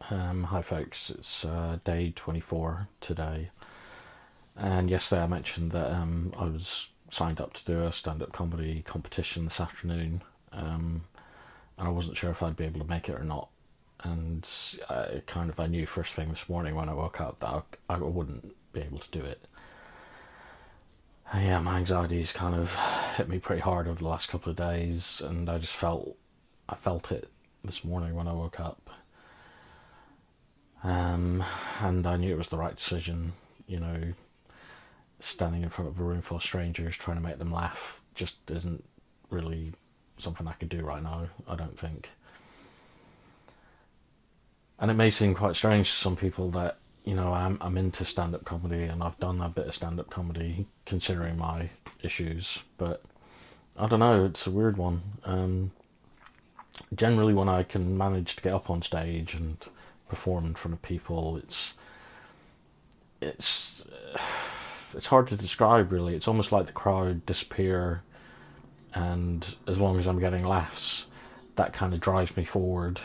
Hi folks, it's day 24 today, and yesterday I mentioned that I was signed up to do a stand-up comedy competition this afternoon, and I wasn't sure if I'd be able to make it or not, and I knew first thing this morning when I woke up that I wouldn't be able to do it. Yeah, my anxiety's kind of hit me pretty hard over the last couple of days, and I felt it this morning when I woke up. And I knew it was the right decision. You know, standing in front of a room full of strangers trying to make them laugh just isn't really something I could do right now, I don't think. And it may seem quite strange to some people that, I'm into stand-up comedy and I've done a bit of stand-up comedy considering my issues, but I don't know, it's a weird one. Generally when I can manage to get up on stage and perform in front of people, it's it's hard to describe really. It's almost like the crowd disappear, and as long as I'm getting laughs, that kind of drives me forward.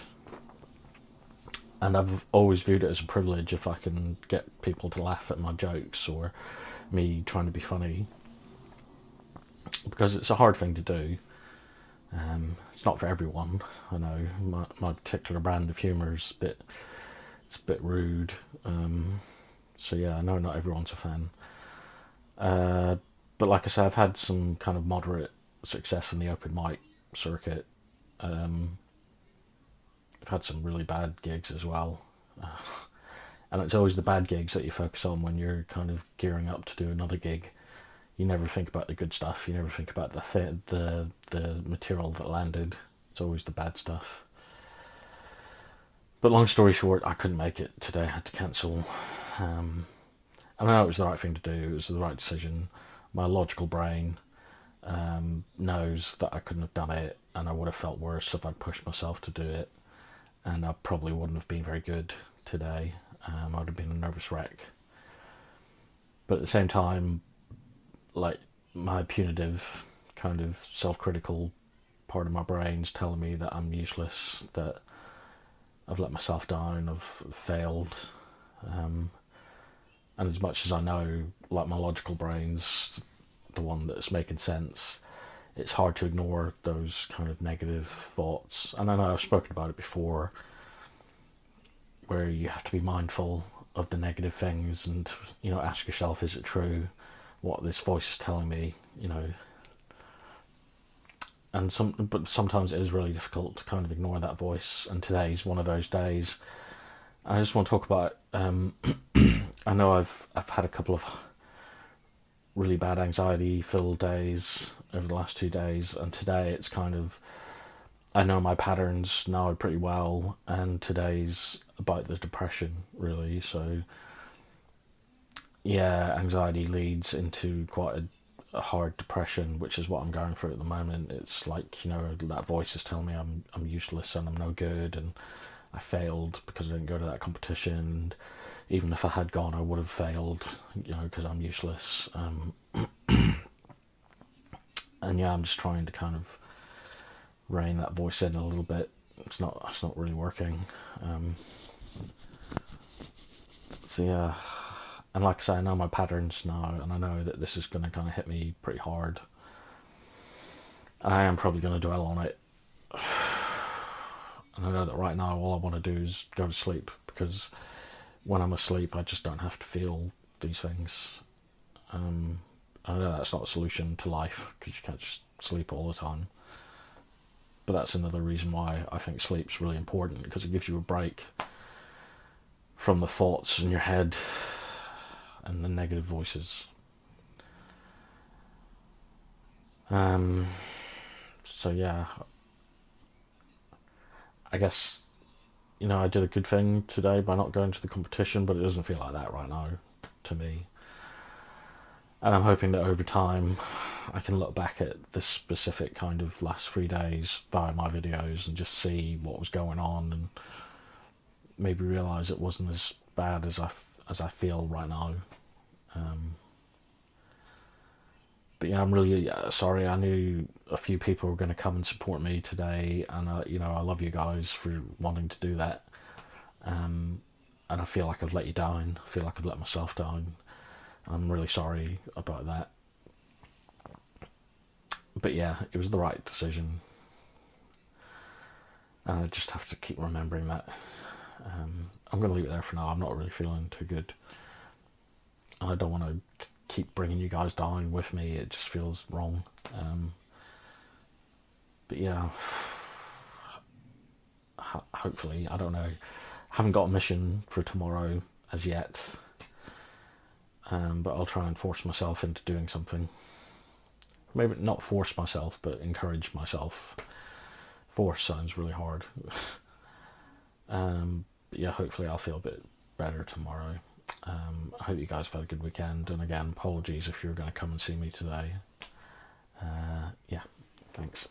And I've always viewed it as a privilege if I can get people to laugh at my jokes or me trying to be funny, because it's a hard thing to do. It's not for everyone. I know my particular brand of humour is it's a bit rude. So yeah, I know not everyone's a fan. But like I said, I've had some kind of moderate success in the open mic circuit. I've had some really bad gigs as well. And it's always the bad gigs that you focus on when you're kind of gearing up to do another gig. You never think about the good stuff. You never think about the material that landed. It's always the bad stuff. But long story short, I couldn't make it today. I had to cancel. I know it was the right thing to do. It was the right decision. My logical brain knows that I couldn't have done it, and I would have felt worse if I'd pushed myself to do it, and I probably wouldn't have been very good today. I would have been a nervous wreck. But at the same time, like, my punitive, kind of self-critical part of my brain's telling me that I'm useless, that I've let myself down, I've failed. And as much as I know, like, my logical brain's the one that's making sense, it's hard to ignore those kind of negative thoughts. And I know I've spoken about it before, where you have to be mindful of the negative things and, ask yourself, is it true what this voice is telling me, but sometimes it is really difficult to kind of ignore that voice, and today's one of those days. I just want to talk about, I know I've had a couple of really bad anxiety filled days over the last 2 days, and today it's kind of, I know my patterns now pretty well, and today's about the depression really. So yeah, anxiety leads into quite a hard depression, which is what I'm going through at the moment. It's like, that voice is telling me I'm useless and I'm no good, and I failed because I didn't go to that competition. And even if I had gone, I would have failed, because I'm useless. And yeah, I'm just trying to kind of rein that voice in a little bit. It's not really working. So yeah, and like I say, I know my patterns now, and I know that this is going to kind of hit me pretty hard. And I am probably going to dwell on it. And I know that right now all I want to do is go to sleep, because when I'm asleep I just don't have to feel these things. I know that's not a solution to life, because you can't just sleep all the time. But that's another reason why I think sleep's really important, because it gives you a break from the thoughts in your head and the negative voices. So yeah, I guess, I did a good thing today by not going to the competition, but it doesn't feel like that right now to me. And I'm hoping that over time I can look back at this specific kind of last 3 days via my videos and just see what was going on, and maybe realise it wasn't as bad as I feel right now. But yeah, I'm really sorry. I knew a few people were going to come and support me today, and I love you guys for wanting to do that. And I feel like I've let you down. I feel like I've let myself down. I'm really sorry about that. But yeah, it was the right decision. And I just have to keep remembering that. I'm going to leave it there for now. I'm not really feeling too good. And I don't want to keep bringing you guys down with me. It just feels wrong. But yeah, hopefully, I don't know. I haven't got a mission for tomorrow as yet. But I'll try and force myself into doing something. Maybe not force myself, but encourage myself. Force sounds really hard. But yeah, hopefully I'll feel a bit better tomorrow. I hope you guys have had a good weekend, and again, apologies if you're going to come and see me today. Yeah, thanks.